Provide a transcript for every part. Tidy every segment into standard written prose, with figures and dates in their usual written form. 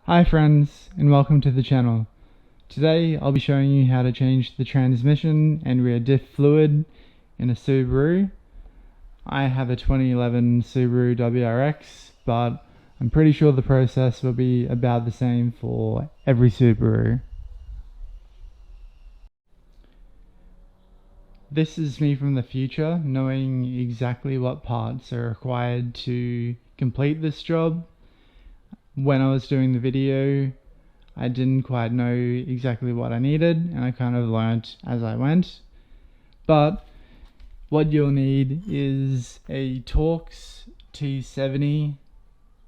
Hi friends, and welcome to the channel. Today I'll be showing you how to change the transmission and rear diff fluid in a Subaru. I have a 2011 Subaru WRX, but I'm pretty sure the process will be about the same for every Subaru. This is me from the future, knowing exactly what parts are required to complete this job. When I was doing the video, I didn't quite know exactly what I needed, and I kind of learnt as I went. But what you'll need is a Torx T70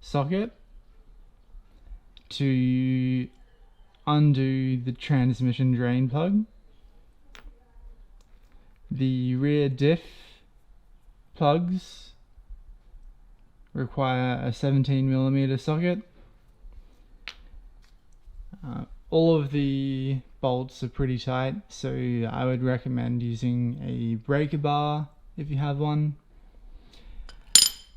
socket to undo the transmission drain plug. The rear diff plugs require a 17mm socket. All of the bolts are pretty tight, so I would recommend using a breaker bar if you have one.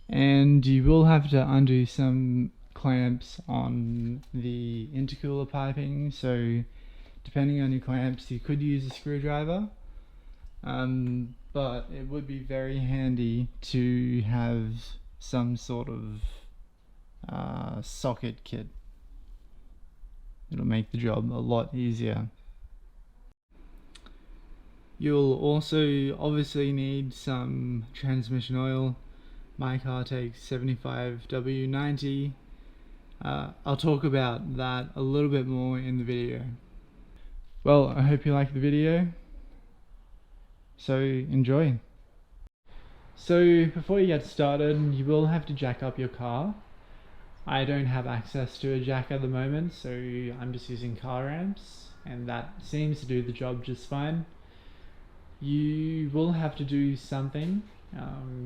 And you will have to undo some clamps on the intercooler piping, so depending on your clamps you could use a screwdriver, but it would be very handy to have some sort of socket kit. It'll make the job a lot easier. You'll also obviously need some transmission oil. My car takes 75W90. I'll talk about that a little bit more in the video. Well, I hope you like the video, so enjoy. So before you get started, you will have to jack up your car. I don't have access to a jack at the moment, so I'm just using car ramps, and that seems to do the job just fine. You will have to do something,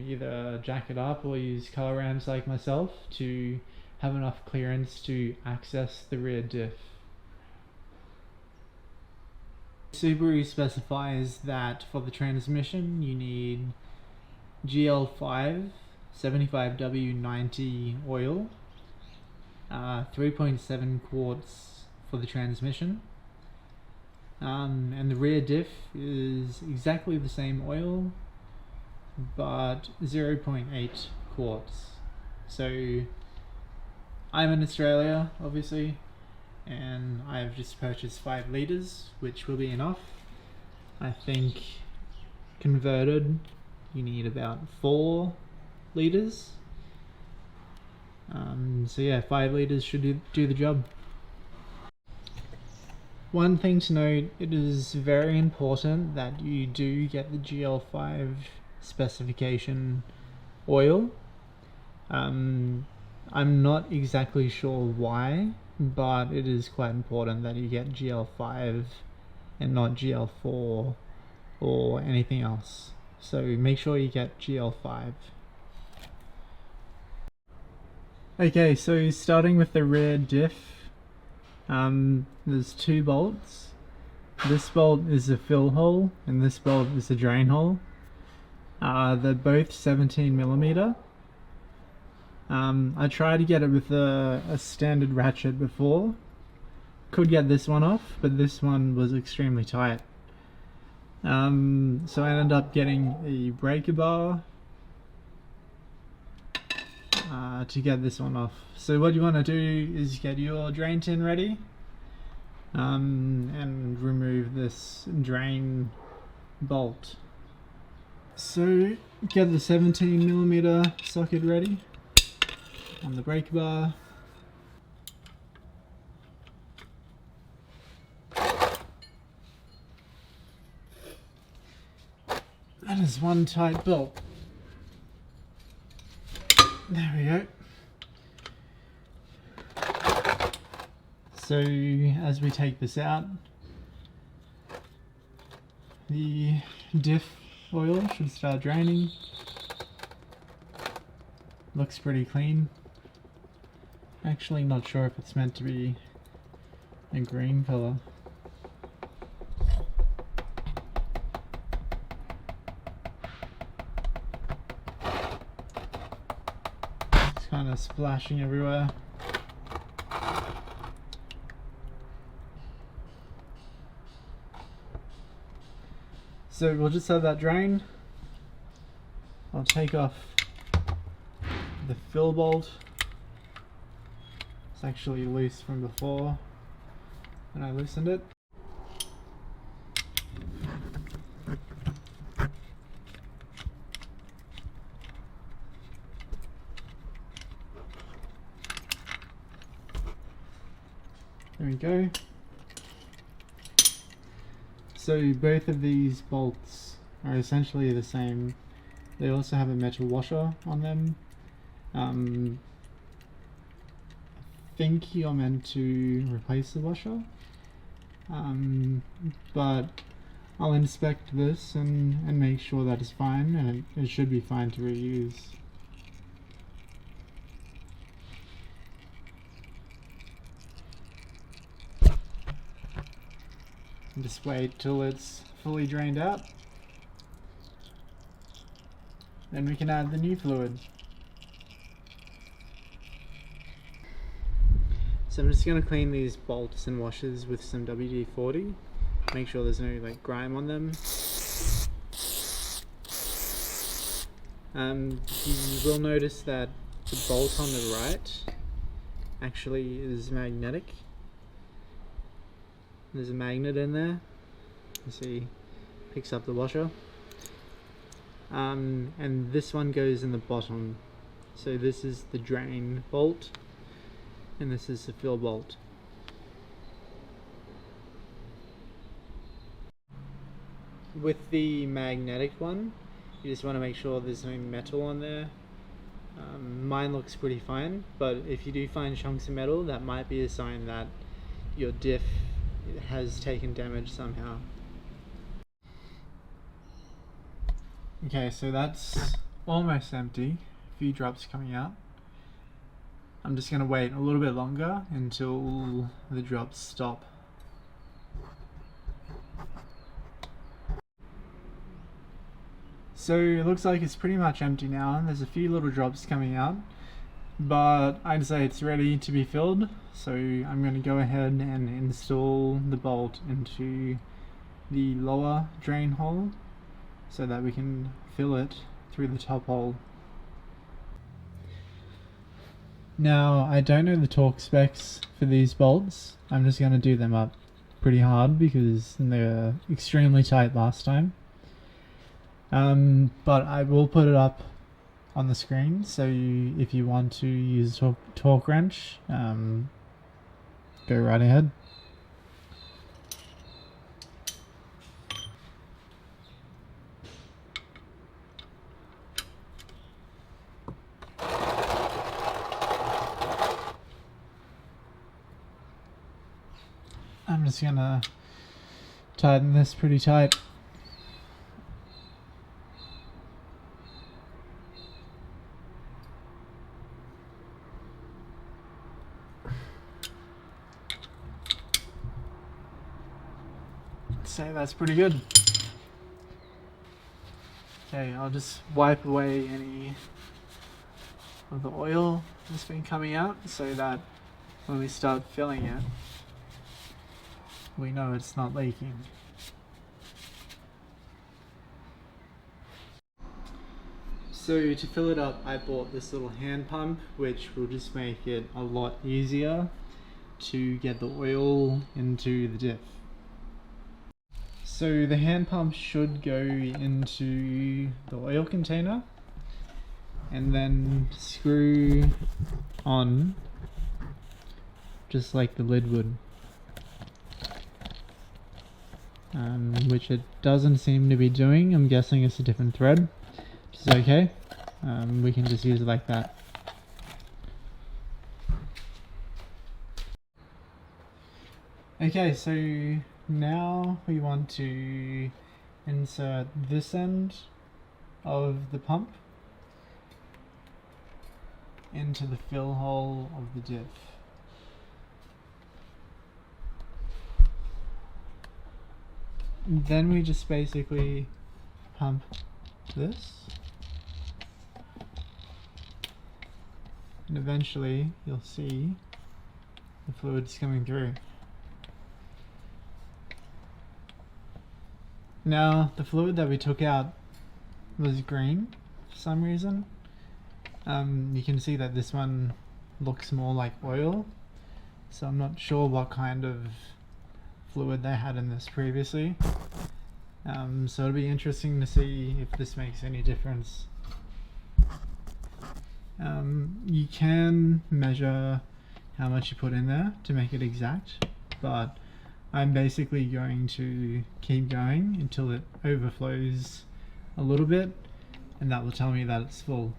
either jack it up or use car ramps like myself to have enough clearance to access the rear diff. Subaru specifies that for the transmission you need GL5 75W90 oil, 3.7 quarts for the transmission, and the rear diff is exactly the same oil but 0.8 quarts. So I'm in Australia obviously, and I've just purchased 5 litres, which will be enough. I think converted you need about 4 litres. So yeah, 5 litres should do the job. One thing to note, it is very important that you do get the GL5 specification oil. I'm not exactly sure why, but it is quite important that you get GL5 and not GL4 or anything else. So make sure you get GL5. Okay, so starting with the rear diff, there's 2 bolts. This bolt is a fill hole and this bolt is a drain hole. They're both 17mm. I tried to get it with a standard ratchet before. Could get this one off, but this one was extremely tight. So I ended up getting a breaker bar to get this one off. So what you want to do is get your drain tin ready, and remove this drain bolt. So get the 17mm socket ready on the breaker bar. That is one tight bolt. There we go. So as we take this out, the diff oil should start draining. Looks pretty clean. Actually not sure if it's meant to be a green color. It's kind of splashing everywhere. So we'll just have that drain. I'll take off the fill bolt. It's actually loose from before when I loosened it. There we go. So both of these bolts are essentially the same. They also have a metal washer on them. I think you're meant to replace the washer, but I'll inspect this and make sure that it's fine, and it should be fine to reuse. Just wait till it's fully drained out. Then we can add the new fluid. So I'm just going to clean these bolts and washers with some WD-40. Make sure there's no grime on them. You will notice that the bolt on the right actually is magnetic. There's a magnet in there. You see, picks up the washer. And this one goes in the bottom. So this is the drain bolt, and this is the fill bolt. With the magnetic one, you just want to make sure there's no metal on there. Mine looks pretty fine, but if you do find chunks of metal, that might be a sign that your diff has taken damage somehow. Okay, so that's almost empty. A few drops coming out. I'm just going to wait a little bit longer until the drops stop. So it looks like it's pretty much empty now. There's a few little drops coming out, but I'd say it's ready to be filled. So I'm going to go ahead and install the bolt into the lower drain hole so that we can fill it through the top hole. Now, I don't know the torque specs for these bolts. I'm just going to do them up pretty hard because they were extremely tight last time. But I will put it up on the screen, so if you want to use a torque wrench, go right ahead. I'm just gonna tighten this pretty tight. Say that's pretty good. Okay, I'll just wipe away any of the oil that's been coming out so that when we start filling it, we know it's not leaking. So to fill it up, I bought this little hand pump, which will just make it a lot easier to get the oil into the diff. So the hand pump should go into the oil container and then screw on just like the lid would, which it doesn't seem to be doing. I'm guessing it's a different thread, which is okay. We can just use it like that. Okay, so now we want to insert this end of the pump into the fill hole of the diff. Then we just basically pump this, and eventually you'll see the fluids coming through. Now the fluid that we took out was green for some reason. You can see that this one looks more like oil, so I'm not sure what kind of fluid they had in this previously. So it'll be interesting to see if this makes any difference. You can measure how much you put in there to make it exact, but I'm basically going to keep going until it overflows a little bit, and that will tell me that it's full.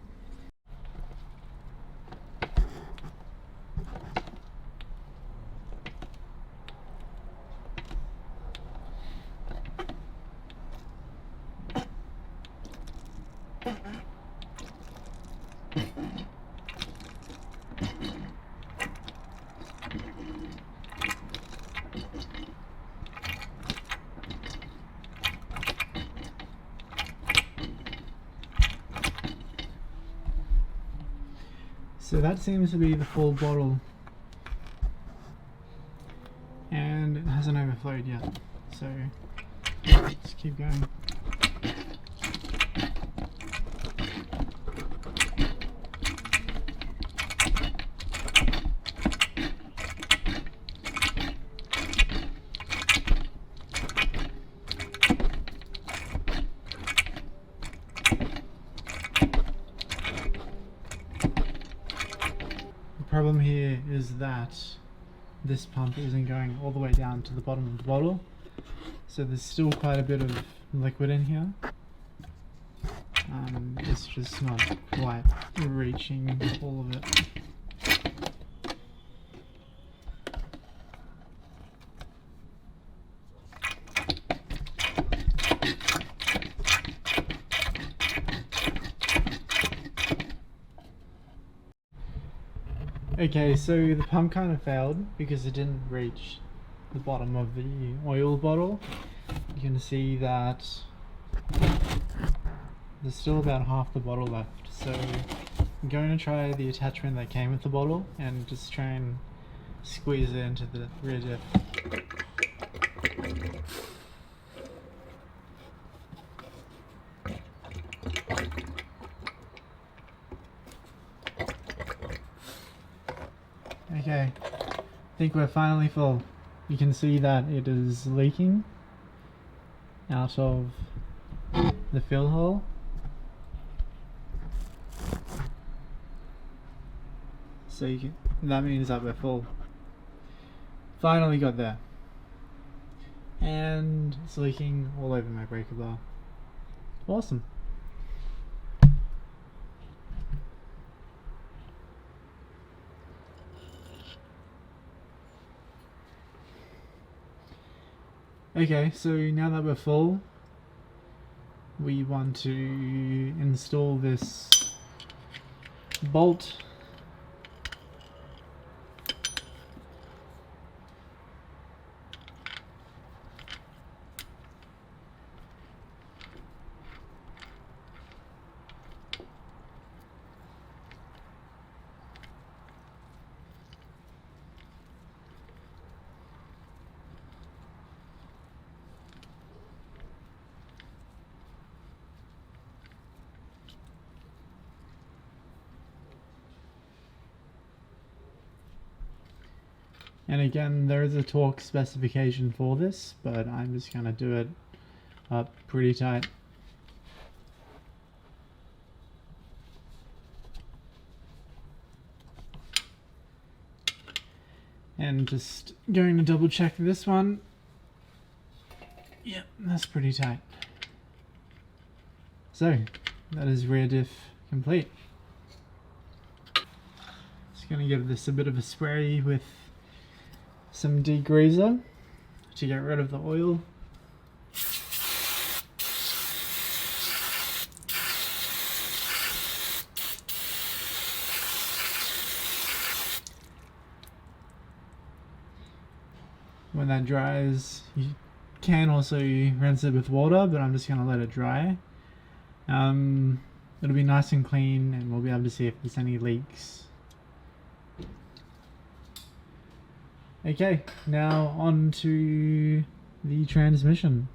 So that seems to be the full bottle, and it hasn't overflowed yet, so let's keep going. The problem here is that this pump isn't going all the way down to the bottom of the bottle, so there's still quite a bit of liquid in here. It's just not quite reaching all of it. Okay, so the pump kind of failed because it didn't reach the bottom of the oil bottle. You can see that there's still about half the bottle left, so I'm going to try the attachment that came with the bottle and just try and squeeze it into the rear diff. Okay, I think we're finally full. You can see that it is leaking out of the fill hole. So that means that we're full. Finally got there. And it's leaking all over my breaker bar. Awesome. Okay, so now that we're full, we want to install this bolt. And again, there is a torque specification for this, but I'm just going to do it up pretty tight. And just going to double check this one. Yep, that's pretty tight. So, that is rear diff complete. Just going to give this a bit of a spray with some degreaser to get rid of the oil. When that dries, you can also rinse it with water, but I'm just going to let it dry. It'll be nice and clean, and we'll be able to see if there's any leaks. Okay, now on to the transmission.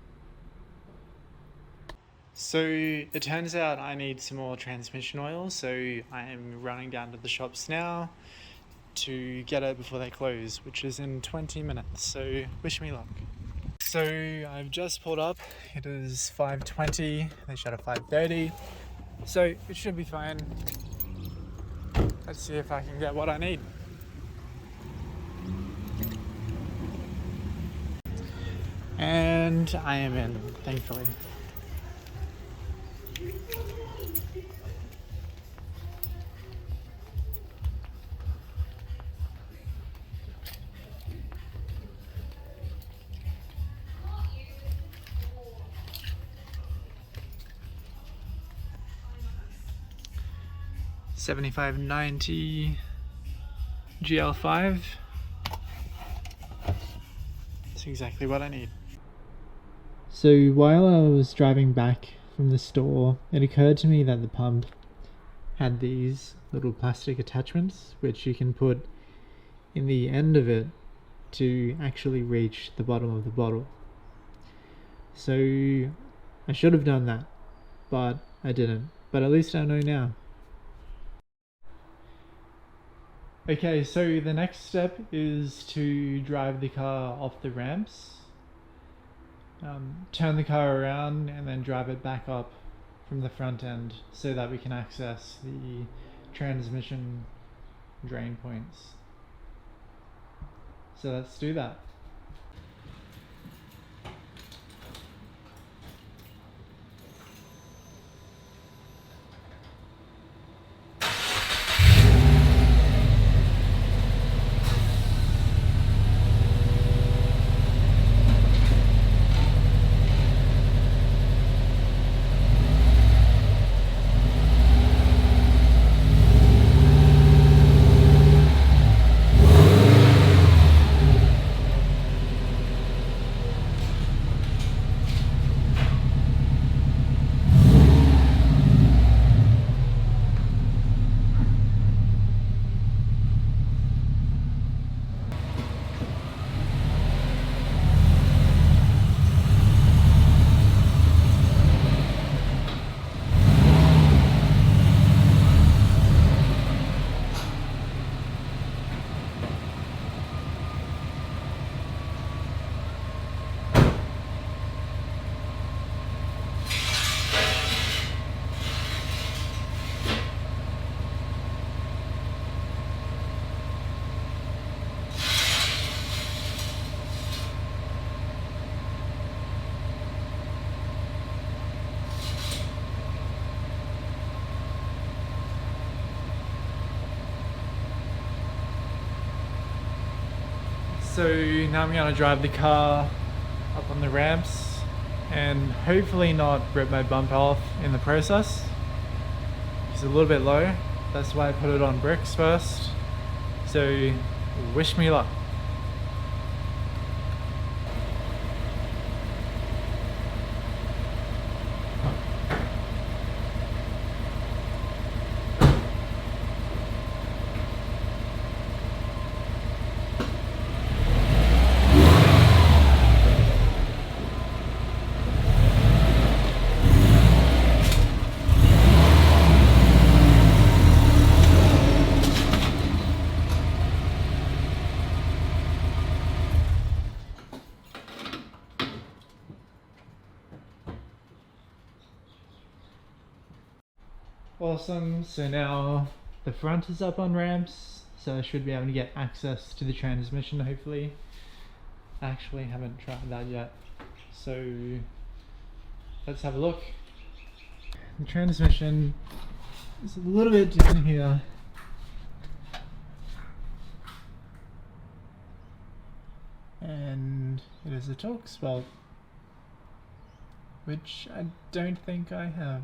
So it turns out I need some more transmission oil, so I am running down to the shops now to get it before they close, which is in 20 minutes, so wish me luck. So I've just pulled up, it is 5:20, they shut at 5:30, so it should be fine. Let's see if I can get what I need. And I am in, thankfully. $75.90 GL5. That's exactly what I need. So while I was driving back from the store, it occurred to me that the pump had these little plastic attachments which you can put in the end of it to actually reach the bottom of the bottle. So I should have done that, but I didn't. But at least I know now. Okay, so the next step is to drive the car off the ramps, turn the car around and then drive it back up from the front end so that we can access the transmission drain points. So let's do that. So now I'm going to drive the car up on the ramps and hopefully not rip my bumper off in the process. It's a little bit low, that's why I put it on bricks first. So wish me luck. Awesome, so now the front is up on ramps, so I should be able to get access to the transmission hopefully. I actually haven't tried that yet, so let's have a look. The transmission is a little bit down here. And it is a Torx bolt, which I don't think I have.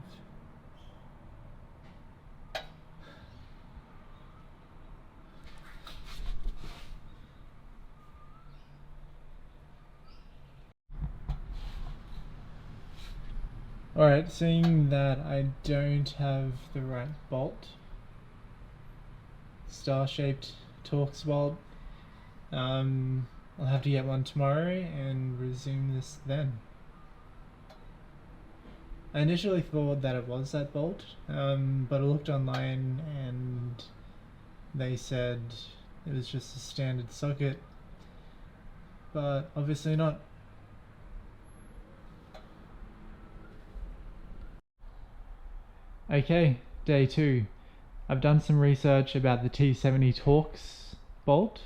Alright, seeing that I don't have the right bolt, star-shaped Torx bolt, I'll have to get one tomorrow and resume this then. I initially thought that it was that bolt, but I looked online and they said it was just a standard socket, but obviously not. Okay, day 2. I've done some research about the T70 Torx bolt.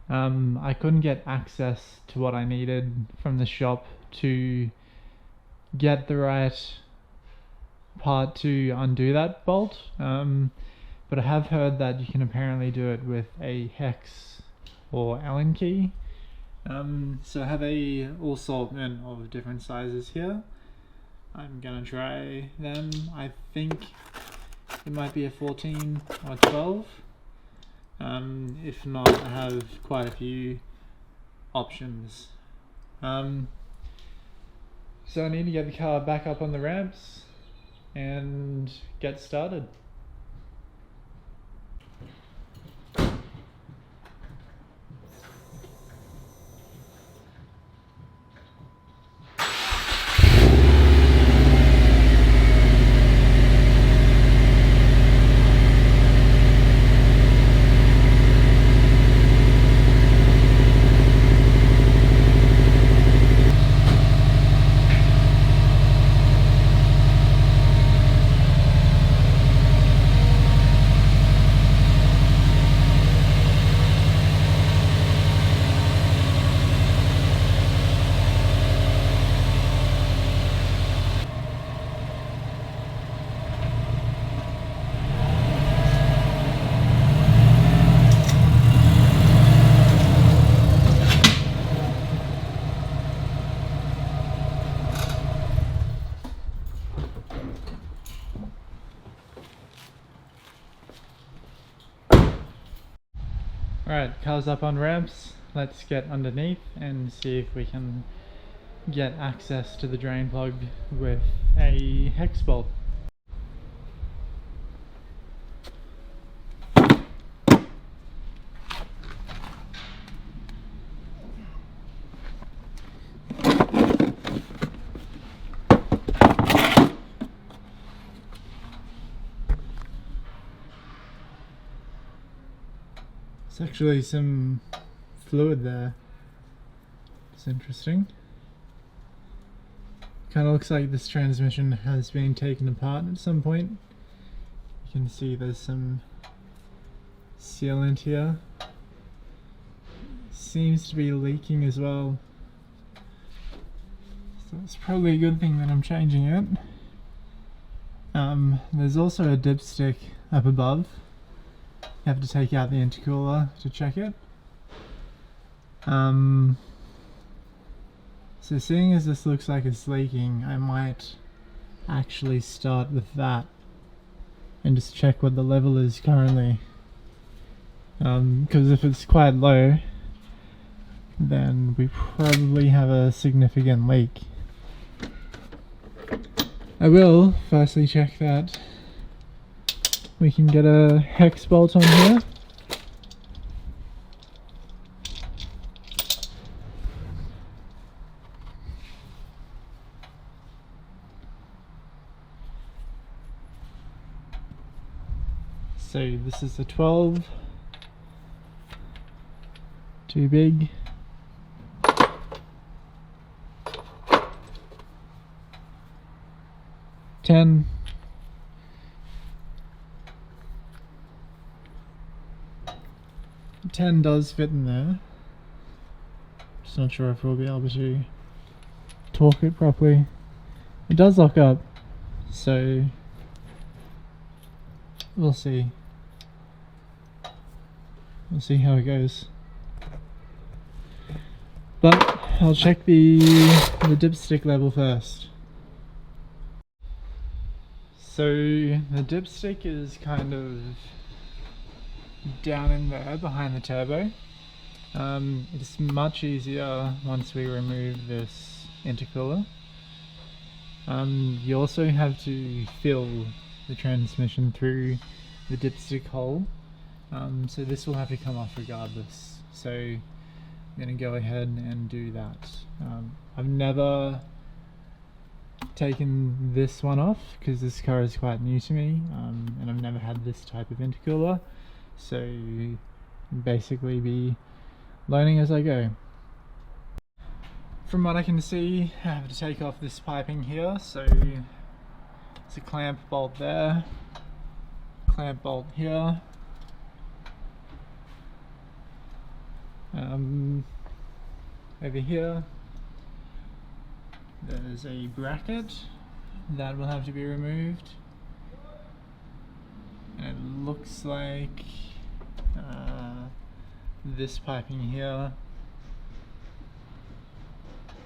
I couldn't get access to what I needed from the shop to get the right part to undo that bolt, but I have heard that you can apparently do it with a hex or Allen key. So I have a assortment of different sizes here. I'm gonna try them. I think it might be a 14 or 12. If not, I have quite a few options. So I need to get the car back up on the ramps and get started. Alright, car's up on ramps. Let's get underneath and see if we can get access to the drain plug with a hex bolt. There's actually some fluid there. It's interesting. Kind of looks like this transmission has been taken apart at some point. You can see there's some sealant here. Seems to be leaking as well. So it's probably a good thing that I'm changing it. There's also a dipstick up above. You have to take out the intercooler to check it. So seeing as this looks like it's leaking, I might actually start with that and just check what the level is currently. Because if it's quite low, then we probably have a significant leak. I will firstly check that we can get a hex bolt on here. So this is the 12. Too big. $10. $10 does fit in there. Just not sure if we'll be able to torque it properly. It does lock up, so we'll see. We'll see how it goes. But I'll check the dipstick level first. So the dipstick is kind of down in there behind the turbo. It's much easier once we remove this intercooler. You also have to fill the transmission through the dipstick hole, so this will have to come off regardless. So I'm going to go ahead and do that. I've never taken this one off because this car is quite new to me, and I've never had this type of intercooler, so basically be learning as I go. From what I can see, I have to take off this piping here, so it's a clamp bolt there, clamp bolt here, over here there's a bracket that will have to be removed, and it looks like this piping here,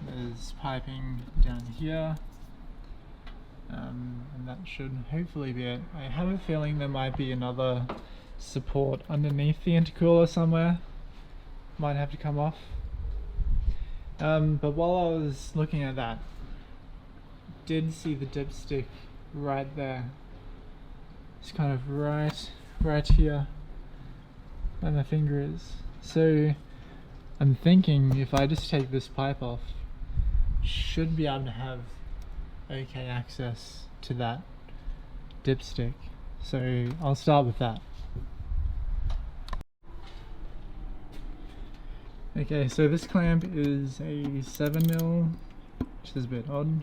there's piping down here, and that should hopefully be it. I have a feeling there might be another support underneath the intercooler somewhere, might have to come off. But while I was looking at that, did see the dipstick right there. It's kind of right here where my finger is. So I'm thinking if I just take this pipe off, should be able to have okay access to that dipstick. So I'll start with that. Okay, so this clamp is a 7mm, which is a bit odd.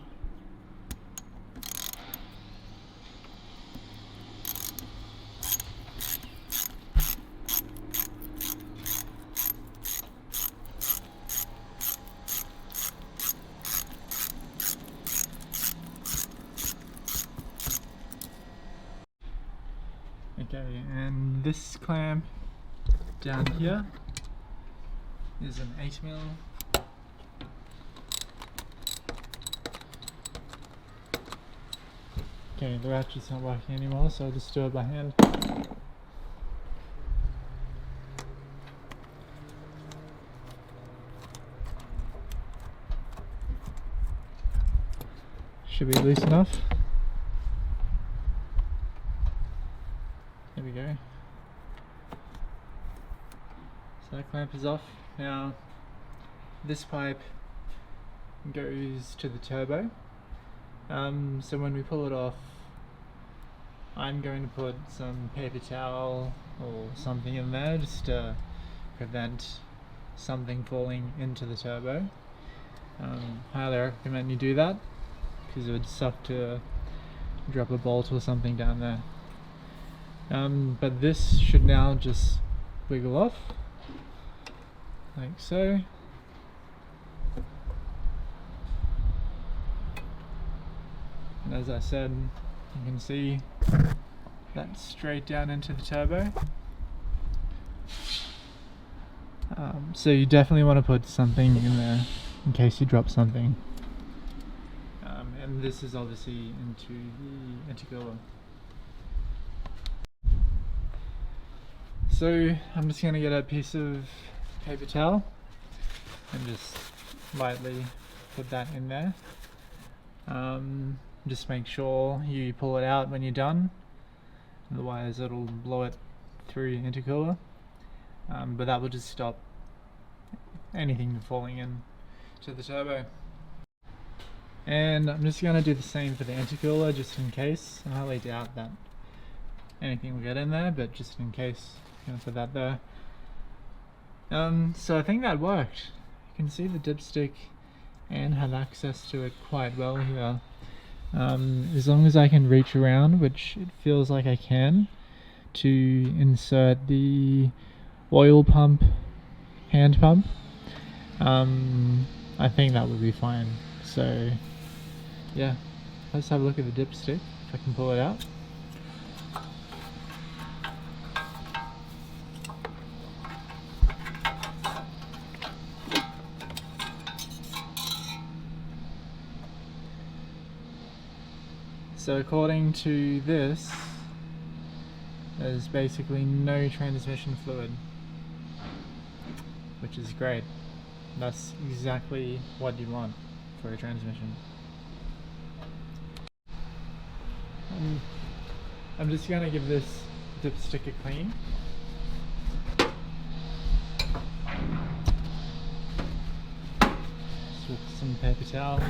Okay, and this clamp down here is an 8mm. Okay, the ratchet's not working anymore, so I'll just do it by hand. Should be loose enough. There we go. So that clamp is off. Now this pipe goes to the turbo, so when we pull it off, I'm going to put some paper towel or something in there just to prevent something falling into the turbo. Highly recommend you do that, because it would suck to drop a bolt or something down there. But this should now just wiggle off like so. And as I said, you can see that's straight down into the turbo. So you definitely want to put something in there in case you drop something. And this is obviously into the intercooler. So I'm just going to get a piece of paper towel and just lightly put that in there. Just make sure you pull it out when you're done, otherwise it'll blow it through the intercooler. But that will just stop anything from falling in to the turbo. And I'm just going to do the same for the intercooler, just in case. I highly doubt that anything will get in there, but just in case, I'm going to put that there. So I think that worked. You can see the dipstick and have access to it quite well here. As long as I can reach around, which it feels like I can, to insert the oil pump, hand pump, I think that would be fine. So yeah, let's have a look at the dipstick, if I can pull it out. So according to this, there's basically no transmission fluid, which is great. That's exactly what you want for a transmission. I'm just going to give this dipstick a clean. Just with some paper towel.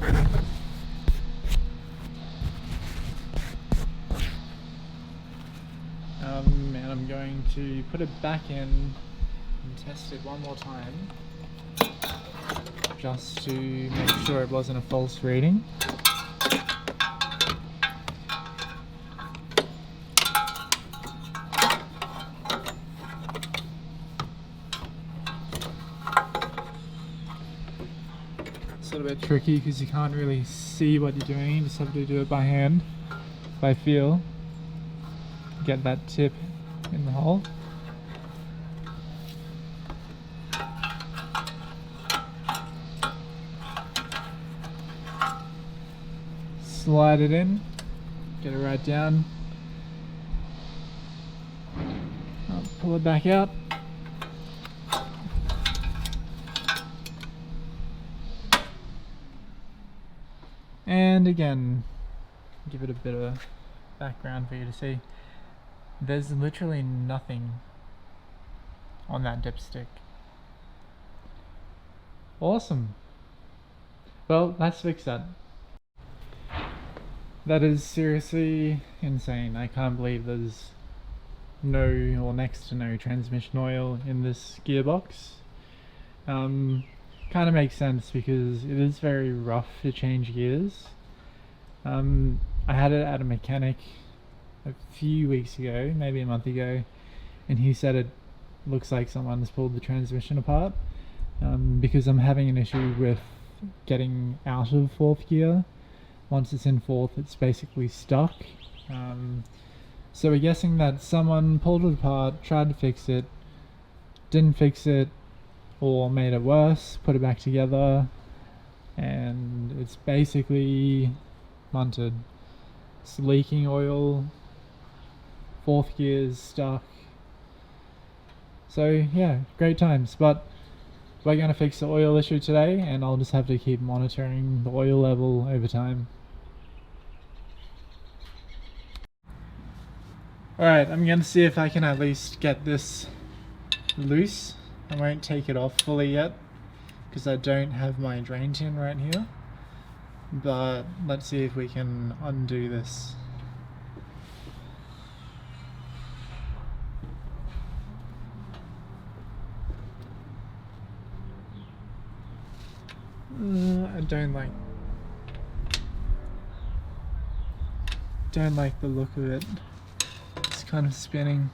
going to put it back in and test it one more time, just to make sure it wasn't a false reading. It's a little bit tricky because you can't really see what you're doing, you just have to do it by hand, by feel. Get that tip in the hole. Slide it in, get it right down. I'll pull it back out. And again, give it a bit of background for you to see. There's literally nothing on that dipstick. Awesome. Well, let's fix that. That is seriously insane. I can't believe there's no or next to no transmission oil in this gearbox. Kind of makes sense because it is very rough to change gears. I had it at a mechanic a few weeks ago, maybe a month ago, and he said it looks like someone's pulled the transmission apart, because I'm having an issue with getting out of fourth gear. Once it's in fourth, it's basically stuck. So we're guessing that someone pulled it apart, tried to fix it, didn't fix it, or made it worse, put it back together, and it's basically munted. It's leaking oil, fourth gear's stuck. So yeah, great times. But we're going to fix the oil issue today, and I'll just have to keep monitoring the oil level over time. Alright, I'm going to see if I can at least get this loose. I won't take it off fully yet because I don't have my drain tin right here, but let's see if we can undo this. I don't like the look of it. It's kind of spinning.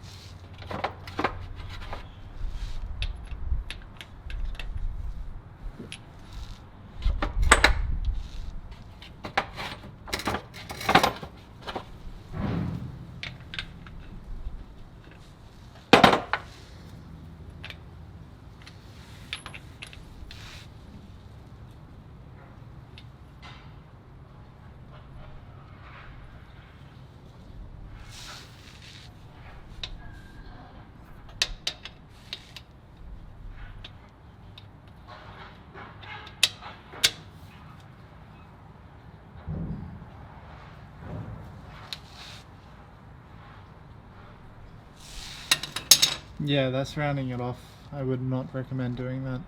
Yeah, that's rounding it off. I would not recommend doing that.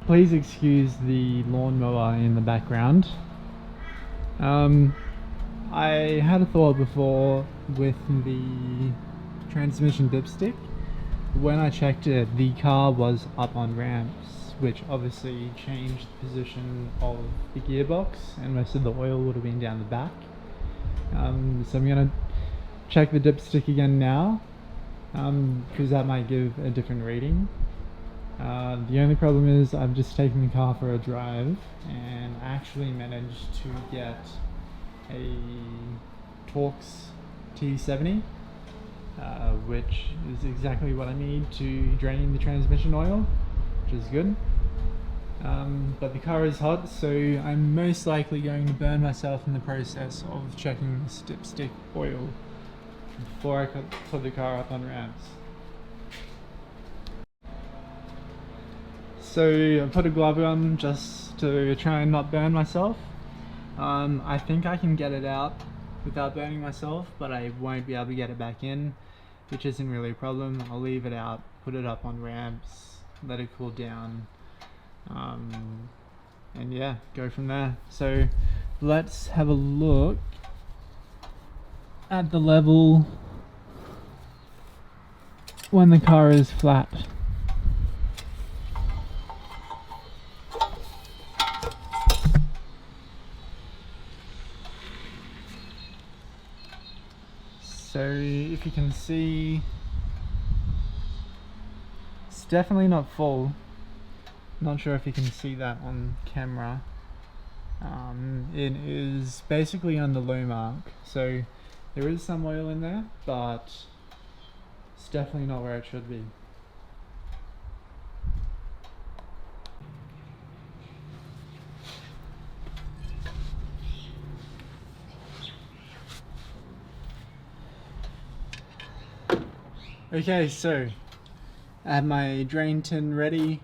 Please excuse the lawnmower in the background. I had a thought before with the transmission dipstick. When I checked it, the car was up on ramps, which obviously changed the position of the gearbox, and most of the oil would have been down the back. So I'm going to check the dipstick again now, because that might give a different rating. The only problem is I've just taken the car for a drive and actually managed to get a Torx T70, which is exactly what I need to drain the transmission oil, which is good. But the car is hot, so I'm most likely going to burn myself in the process of checking this dipstick oil before I could put the car up on ramps. So I put a glove on just to try and not burn myself. I think I can get it out without burning myself, but I won't be able to get it back in, which isn't really a problem. I'll leave it out, put it up on ramps, let it cool down, and yeah, go from there. So let's have a look at the level when the car is flat. So if you can see, it's definitely not full. Not sure if you can see that on camera. It is basically on the low mark, so there is some oil in there, but it's definitely not where it should be. Okay, so I have my drain tin ready.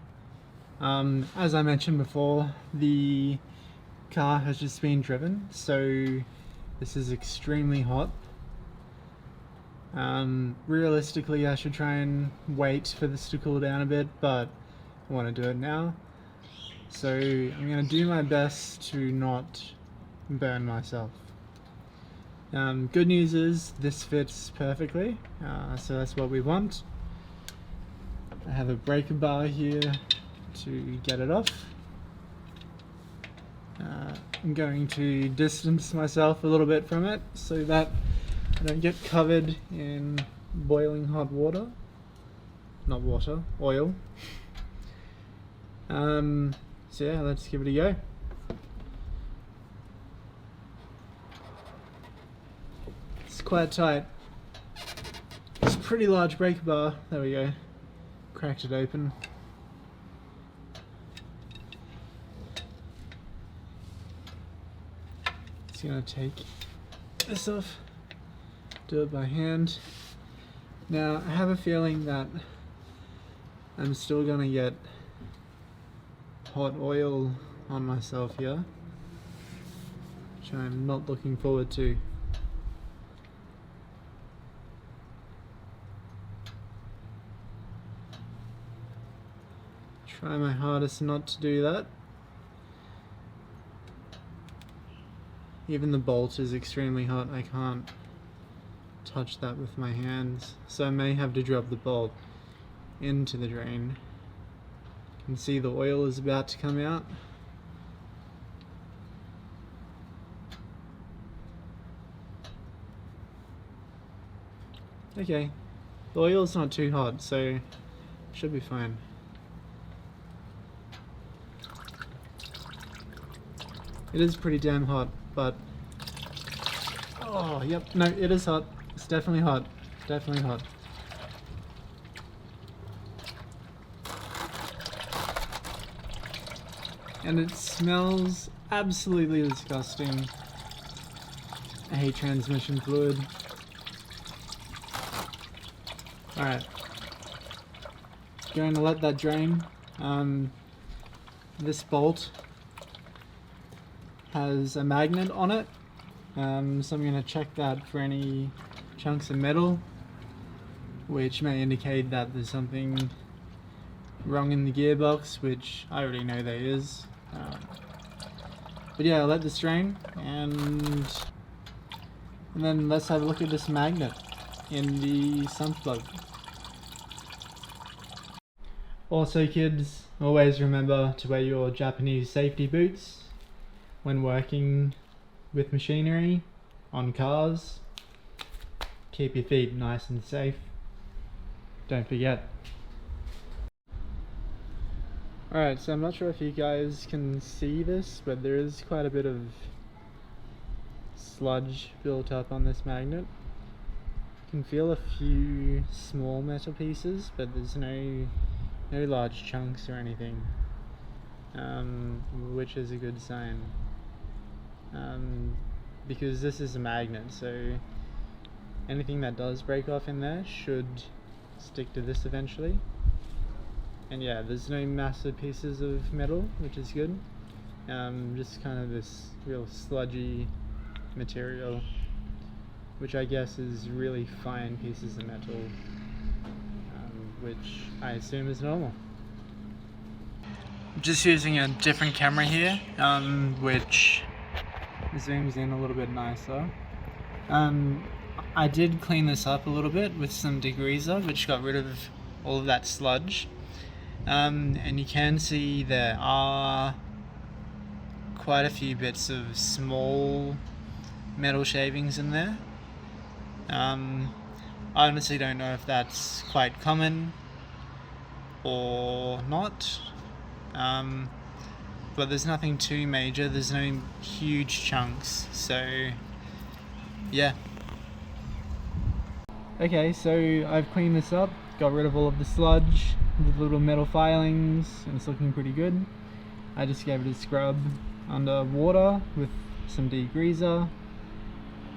As I mentioned before, the car has just been driven, so this is extremely hot. Realistically, I should try and wait for this to cool down a bit, but I want to do it now. So I'm going to do my best to not burn myself. Good news is this fits perfectly, so that's what we want. I have a breaker bar here to get it off. I'm going to distance myself a little bit from it so that I don't get covered in boiling hot water. Not water, oil. So yeah, let's give it a go. It's quite tight. It's a pretty large breaker bar. There we go. Cracked it open. Just gonna take this off, do it by hand. Now I have a feeling that I'm still gonna get hot oil on myself here, which I'm not looking forward to. Try my hardest not to do that. Even the bolt is extremely hot. I can't touch that with my hands, so I may have to drop the bolt into the drain. You can see the oil is about to come out. Okay, the oil's not too hot, so should be fine. It is pretty damn hot, but oh yep, no, it is hot. It's definitely hot. Definitely hot. And it smells absolutely disgusting. I hate transmission fluid. Alright. Going to let that drain. This bolt has a magnet on it, so I'm going to check that for any chunks of metal, which may indicate that there's something wrong in the gearbox, which I already know there is. But yeah, I'll let this drain, and then let's have a look at this magnet in the sump plug. Also kids, always remember to wear your Japanese safety boots when working with machinery on cars. Keep your feet nice and safe. Don't forget. Alright, so I'm not sure if you guys can see this, but there is quite a bit of sludge built up on this magnet. You can feel a few small metal pieces, but there's no large chunks or anything, which is a good sign. Because this is a magnet, so anything that does break off in there should stick to this eventually. And yeah, there's no massive pieces of metal, which is good. Just kind of this real sludgy material, which I guess is really fine pieces of metal, which I assume is normal. I'm just using a different camera here, which zooms in a little bit nicer. I did clean this up a little bit with some degreaser, which got rid of all of that sludge. And you can see there are quite a few bits of small metal shavings in there. I honestly don't know if that's quite common or not, but there's nothing too major, there's no huge chunks, so yeah. Okay, so I've cleaned this up, got rid of all of the sludge, the little metal filings, and it's looking pretty good. I just gave it a scrub under water with some degreaser,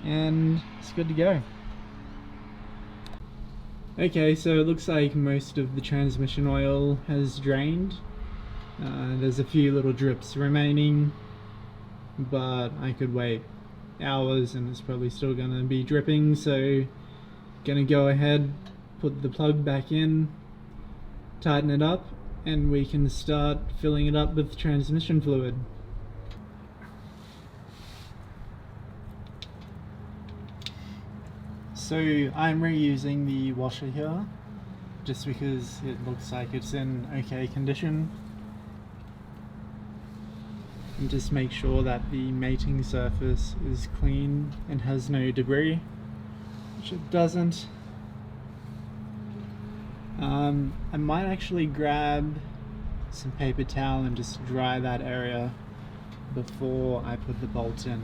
and it's good to go. Okay, so it looks like most of the transmission oil has drained. There's a few little drips remaining, but I could wait hours and it's probably still gonna be dripping, so gonna go ahead, put the plug back in, tighten it up, and we can start filling it up with transmission fluid. So I'm reusing the washer here just because it looks like it's in okay condition, and just make sure that the mating surface is clean and has no debris, which it doesn't. I might actually grab some paper towel and just dry that area before I put the bolt in.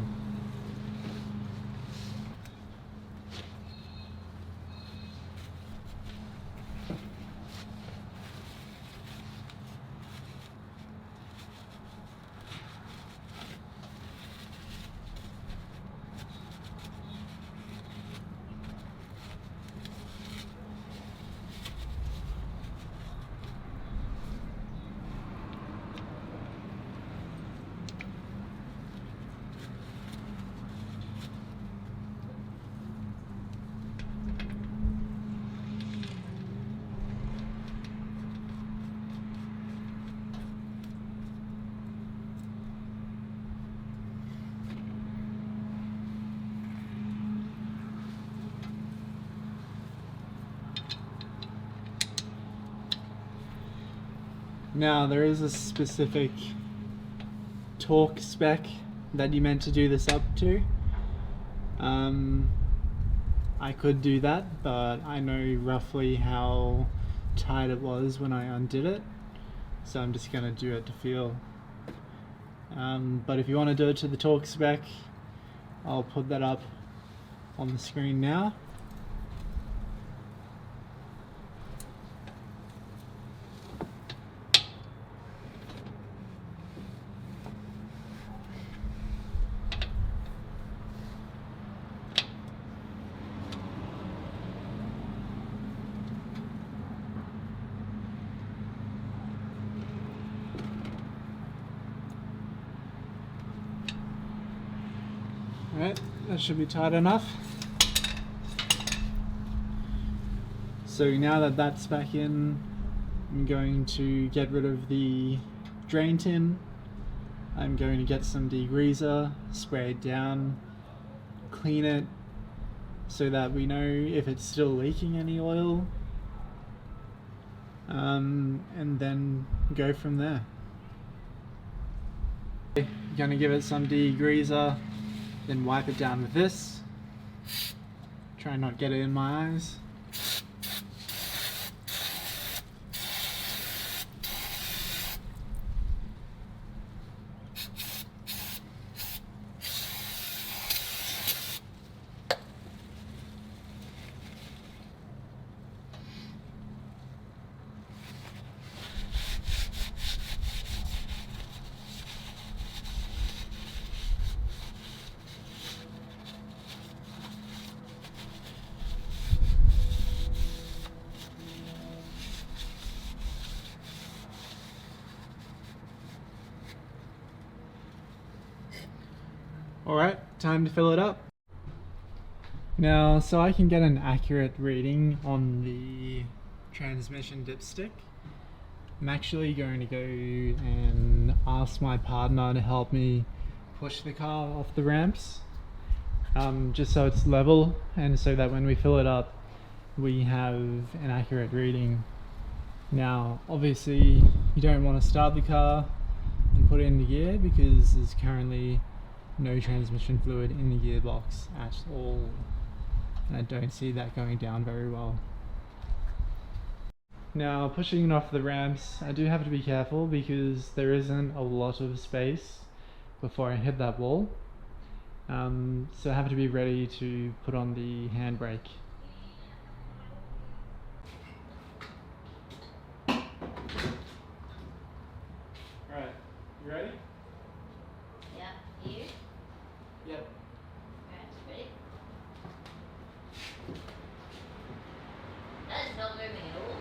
Now there is a specific torque spec that you meant to do this up to. I could do that, but I know roughly how tight it was when I undid it, so I'm just gonna do it to feel. But if you want to do it to the torque spec, I'll put that up on the screen now. Alright, that should be tight enough. So now that that's back in, I'm going to get rid of the drain tin. I'm going to get some degreaser, spray it down, clean it so that we know if it's still leaking any oil, and then go from there. Gonna give it some degreaser, then wipe it down with this. Try and not get it in my eyes. Alright, time to fill it up. Now, so I can get an accurate reading on the transmission dipstick, I'm actually going to go and ask my partner to help me push the car off the ramps. just so it's level and so that when we fill it up we have an accurate reading. Now obviously you don't want to start the car and put it into gear because there's currently no transmission fluid in the gearbox at all, and I don't see that going down very well. Now pushing it off the ramps, I do have to be careful because there isn't a lot of space before I hit that wall, so I have to be ready to put on the handbrake. Alright, you ready? Yeah, you? Yep. Alright, ready? That is not moving at all.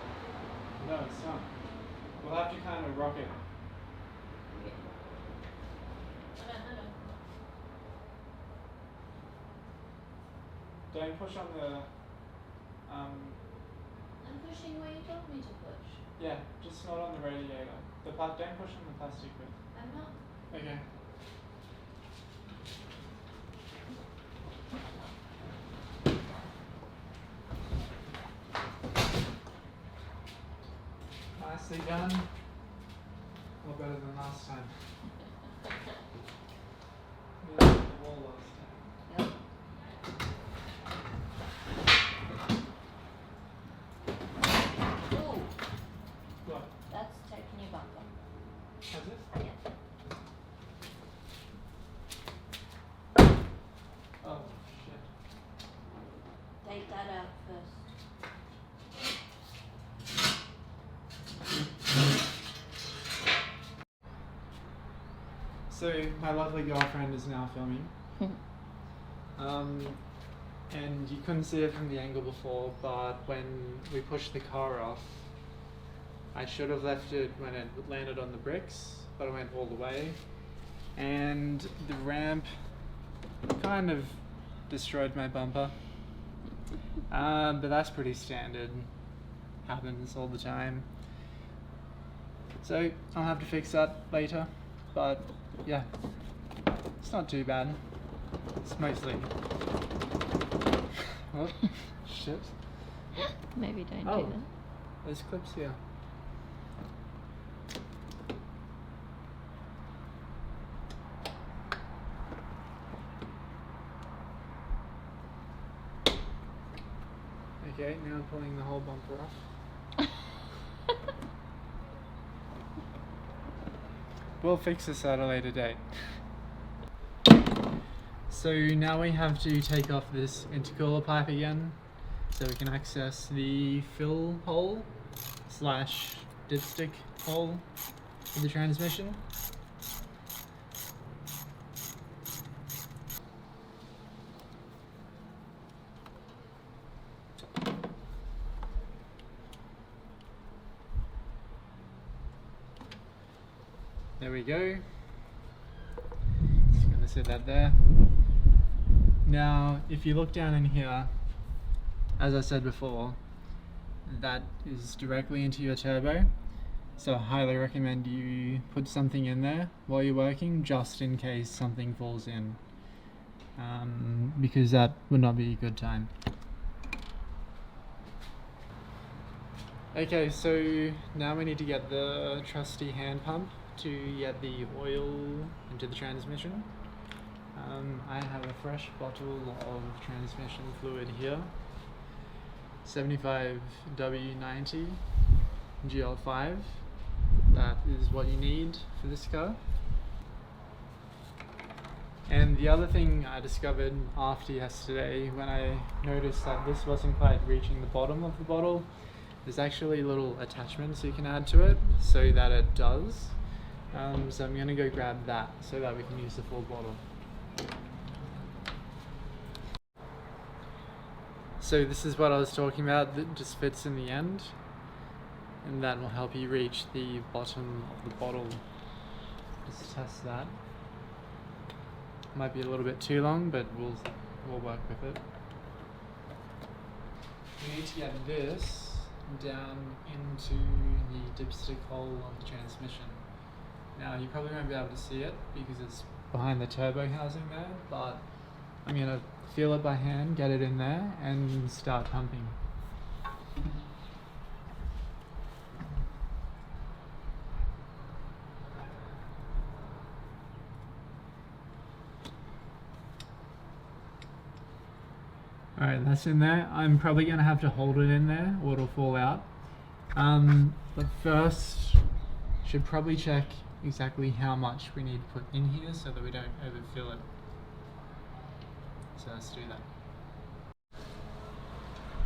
No, it's not. We'll have to kind of rock it. Okay. Hold on. Don't push on the I'm pushing where you told me to push. yeah, just not on the radiator. Don't push on the plastic bit. I'm not. Okay. Nicely done. A lot better than last time. We hit the wall last time. Yep. Ooh, What? that's taking your bumper. Has it? Yeah. Oh shit. Take that out first. So my lovely girlfriend is now filming. And you couldn't see it from the angle before, but when we pushed the car off, I should have left it when it landed on the bricks, but it went all the way. And the ramp kind of destroyed my bumper. But that's pretty standard. Happens all the time. So I'll have to fix that later. But yeah, it's not too bad. It's mostly... Oh, shit. Maybe don't Oh. do that. There's clips here. Okay, now I'm pulling the whole bumper off. We'll fix this at a later date. So now we have to take off this intercooler pipe again so we can access the fill hole / dipstick hole for the transmission. There we go. Just gonna set that there. Now, if you look down in here, as I said before, that is directly into your turbo. So I highly recommend you put something in there while you're working, just in case something falls in, because that would not be a good time. Okay, so now we need to get the trusty hand pump to get the oil into the transmission. I have a fresh bottle of transmission fluid here, 75W90 GL5. That is what you need for this car. And the other thing I discovered after yesterday, when I noticed that this wasn't quite reaching the bottom of the bottle, there's actually little attachments you can add to it so that it does. So I'm going to go grab that so that we can use the full bottle. So this is what I was talking about, that just fits in the end, and that will help you reach the bottom of the bottle. Just test that. Might be a little bit too long, but we'll work with it. We need to get this down into the dipstick hole of the transmission. Now you probably won't be able to see it because it's behind the turbo housing there, but I'm gonna feel it by hand, get it in there, and start pumping. Alright, that's in there. I'm probably gonna have to hold it in there or it'll fall out. But first, should probably check exactly how much we need to put in here so that we don't overfill it. So let's do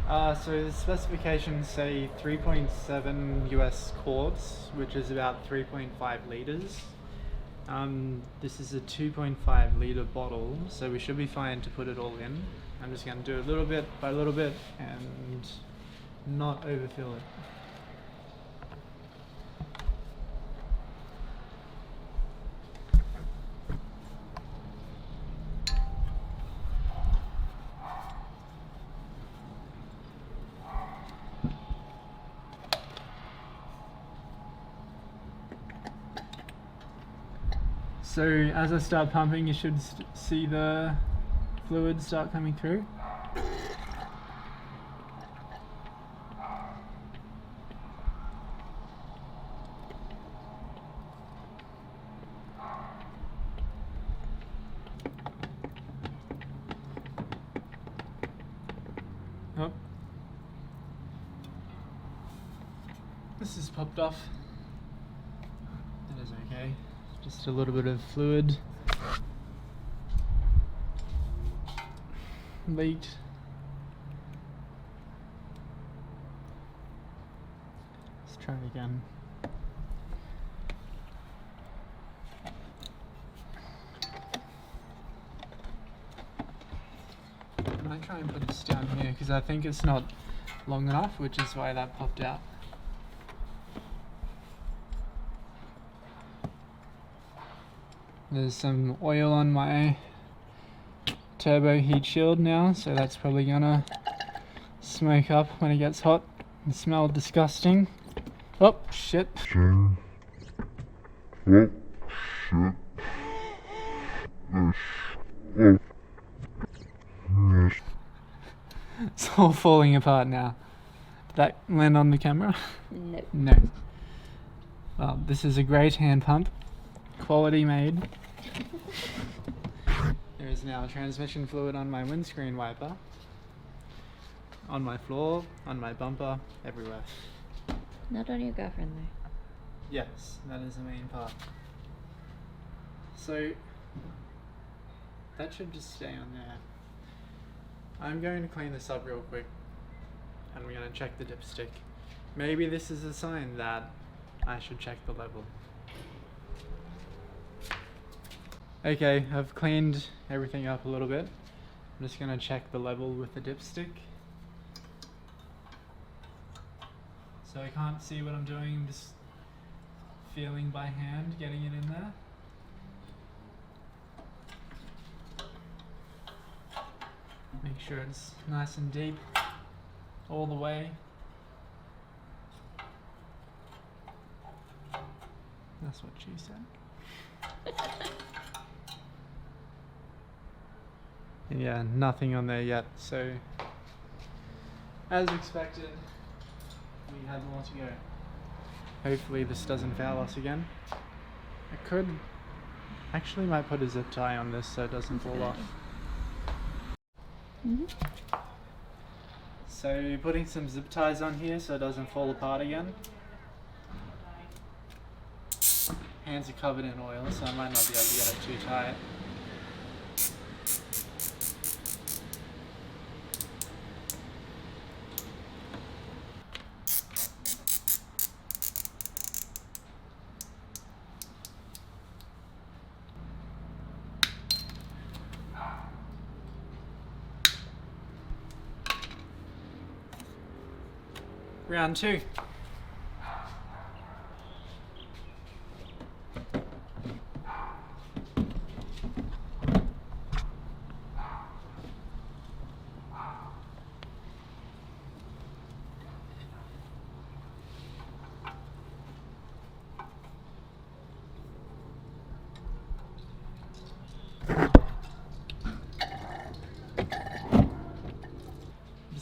that. So the specifications say 3.7 US quarts, which is about 3.5 liters. This is a 2.5 liter bottle, so we should be fine to put it all in. I'm just going to do a little bit by little bit and not overfill it. So as I start pumping, you should see the fluid start coming through. Oh, this is popped off. That is okay. Just a little bit of fluid leaked. Let's try it again. I might try and put this down here because I think it's not long enough, which is why that popped out. There's some oil on my turbo heat shield now, so that's probably gonna smoke up when it gets hot and smell disgusting. Oh, shit. It's all falling apart now. Did that land on the camera? No. No. Well, this is a great hand pump. Quality made. There is now transmission fluid on my windscreen wiper, on my floor, on my bumper, everywhere. Not on your girlfriend though. Yes, that is the main part. So that should just stay on there. I'm going to clean this up real quick and we're going to check the dipstick. Maybe this is a sign that I should check the level. Okay, I've cleaned everything up a little bit. I'm just going to check the level with the dipstick. So I can't see what I'm doing, I'm just feeling by hand, getting it in there. Make sure it's nice and deep all the way. That's what she said. Yeah, nothing on there yet, so as expected, we had more to go. Hopefully this doesn't foul us again. I could actually might put a zip tie on this so it doesn't fall off. So putting some zip ties on here so it doesn't fall apart again. Hands are covered in oil, so I might not be able to get it too tight. Round 2.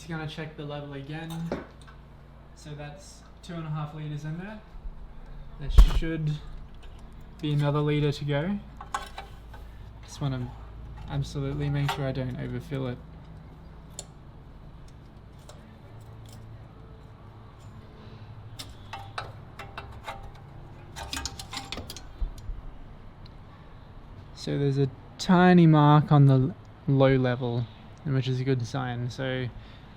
just gonna check the level again. So that's 2.5 litres in there. There should be another litre to go. Just want to absolutely make sure I don't overfill it. So there's a tiny mark on the low level, which is a good sign. So I'm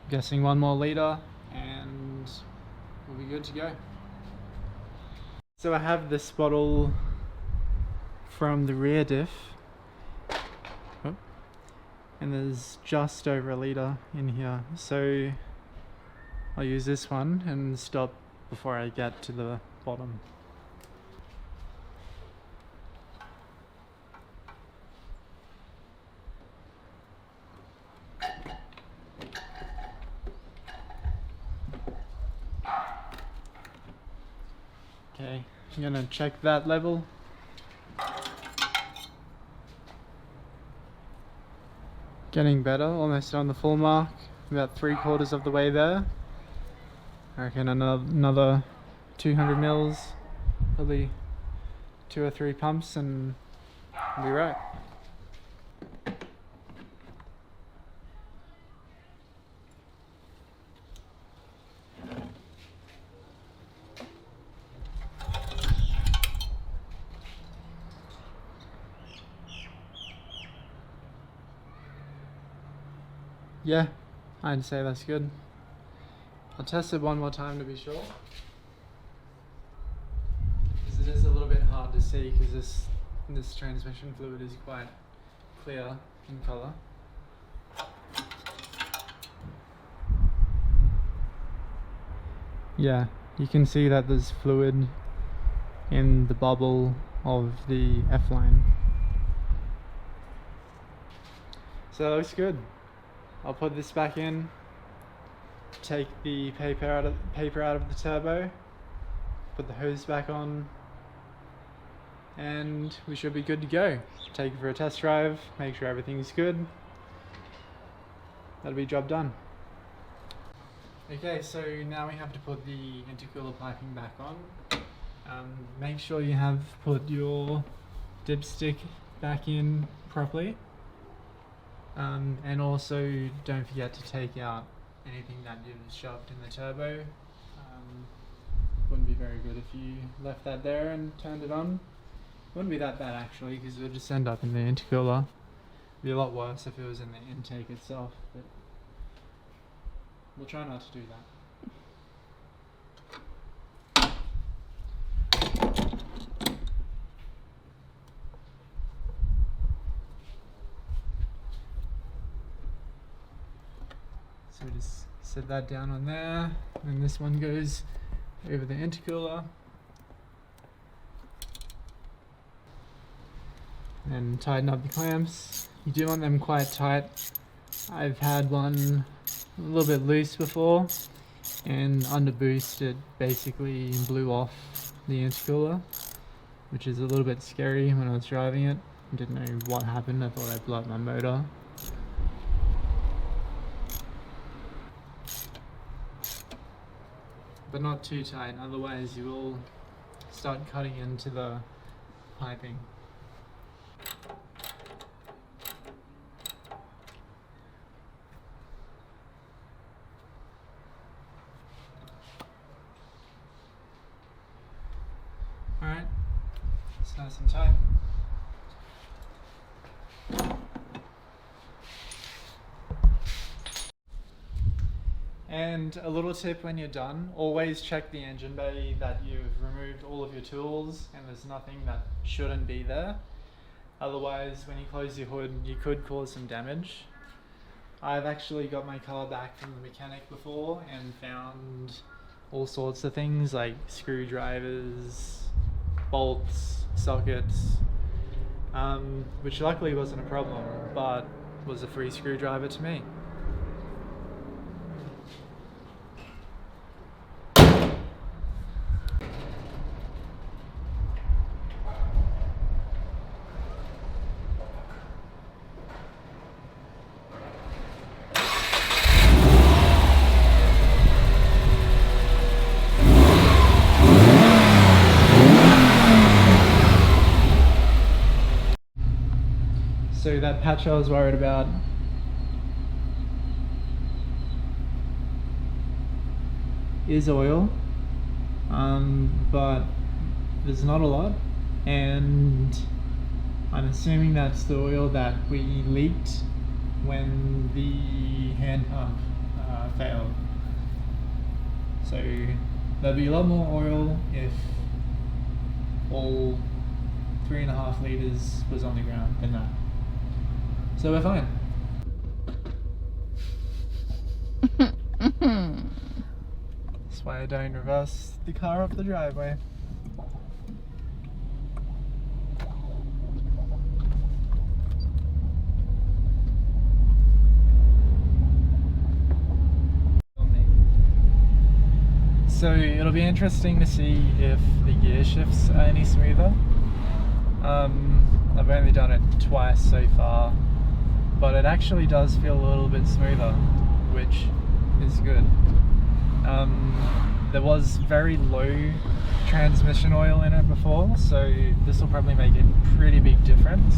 guessing 1 more litre and we'll be good to go. So I have this bottle from the rear diff, and there's just over a litre in here. So I'll use this one and stop before I get to the bottom. Okay, I'm gonna check that level. Getting better, almost on the full mark, about 3/4 of the way there. I reckon another 200 mils, probably 2 or 3 pumps and we'll be right. Yeah, I'd say that's good. I'll test it one more time to be sure. Because it is a little bit hard to see because this transmission fluid is quite clear in colour. Yeah, you can see that there's fluid in the bubble of the F-line. So that looks good. I'll put this back in, take the paper out of the turbo, put the hose back on, and we should be good to go. Take it for a test drive, make sure everything's good. That'll be job done. Okay, so now we have to put the intercooler piping back on. Make sure you have put your dipstick back in properly. And also don't forget to take out anything that you've shoved in the turbo. Wouldn't be very good if you left that there and turned it on. Wouldn't be that bad actually, because it would just end up in the intercooler. It'd be a lot worse if it was in the intake itself, but we'll try not to do that. So we just set that down on there, and this one goes over the intercooler. And tighten up the clamps. You do want them quite tight. I've had one a little bit loose before, and under boost it basically blew off the intercooler, which is a little bit scary when I was driving it. I didn't know what happened, I thought I'd blow up my motor. But not too tight, otherwise you will start cutting into the piping. Alright, it's nice and tight. And a little tip when you're done, always check the engine bay that you've removed all of your tools and there's nothing that shouldn't be there. Otherwise, when you close your hood, you could cause some damage. I've actually got my car back from the mechanic before and found all sorts of things like screwdrivers, bolts, sockets, which luckily wasn't a problem, but was a free screwdriver to me. So that patch I was worried about is oil, but there's not a lot, and I'm assuming that's the oil that we leaked when the hand pump failed. So there'll be a lot more oil if all 3.5 litres was on the ground than that. So we're fine. That's why I don't reverse the car up the driveway. So it'll be interesting to see if the gear shifts are any smoother. I've only done it twice so far, but it actually does feel a little bit smoother, which is good. There was very low transmission oil in it before, so this will probably make a pretty big difference.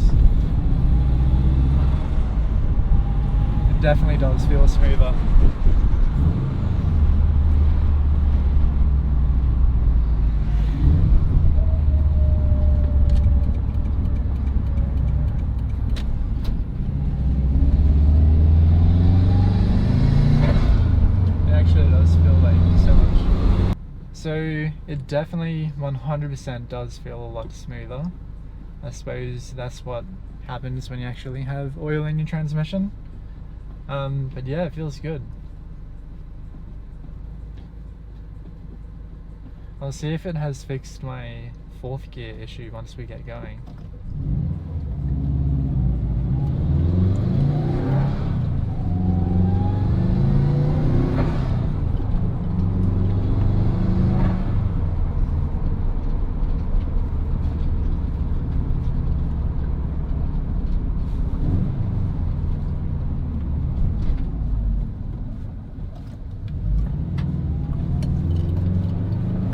It definitely does feel smoother. So it definitely 100% does feel a lot smoother. I suppose that's what happens when you actually have oil in your transmission. But yeah, it feels good. I'll see if it has fixed my 4th gear issue once we get going.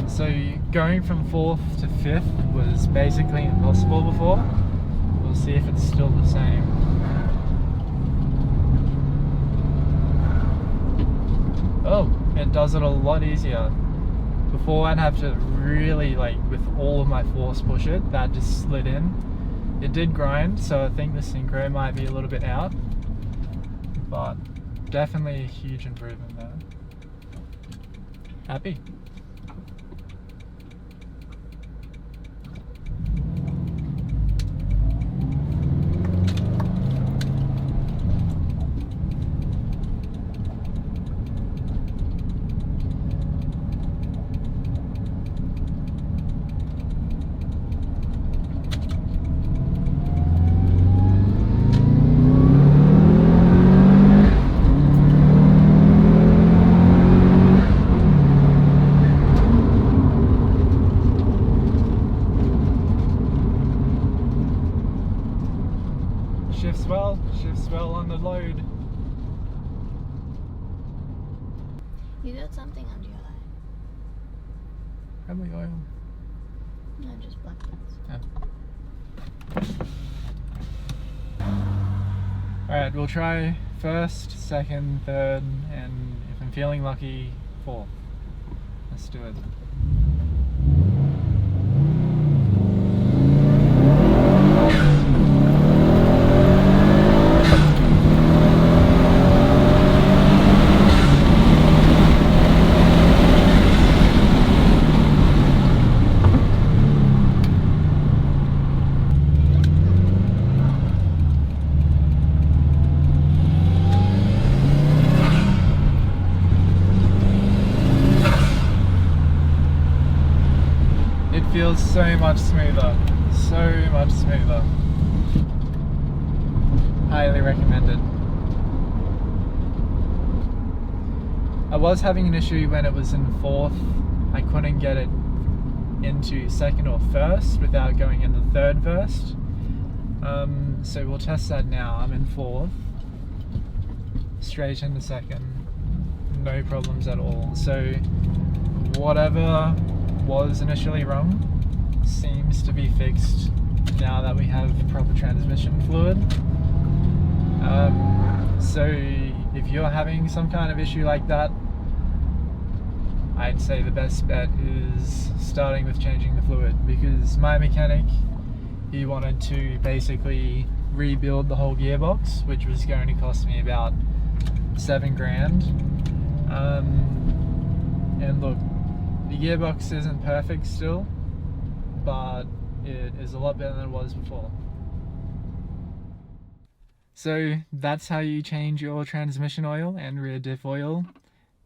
So going from 4th to 5th was basically impossible before. We'll see if it's still the same. Oh, it does it a lot easier. Before I'd have to really, with all of my force push it, that just slid in. It did grind, so I think the synchro might be a little bit out, but definitely a huge improvement there. Happy. Shifts well on the load. You got something under your eye. Probably oil. No, just black bits. Oh. Alright, we'll try 1st, 2nd, 3rd, and if I'm feeling lucky, 4th. Let's do it. Feels so much smoother, so much smoother. Highly recommended. I was having an issue when it was in 4th. I couldn't get it into 2nd or 1st without going into 3rd first. So we'll test that now. I'm in 4th, straight into 2nd, no problems at all. So whatever was initially wrong seems to be fixed now that we have proper transmission fluid. So if you're having some kind of issue like that, I'd say the best bet is starting with changing the fluid, because my mechanic, he wanted to basically rebuild the whole gearbox, which was going to cost me about $7,000. And look, the gearbox isn't perfect still, but it is a lot better than it was before. So that's how you change your transmission oil and rear diff oil.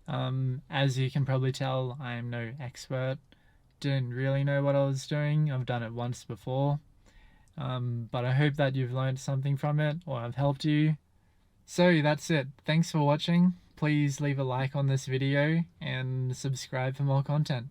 As you can probably tell, I'm no expert. Didn't really know what I was doing. I've done it once before. But I hope that you've learned something from it, or I've helped you. So that's it. Thanks for watching. Please leave a like on this video and subscribe for more content.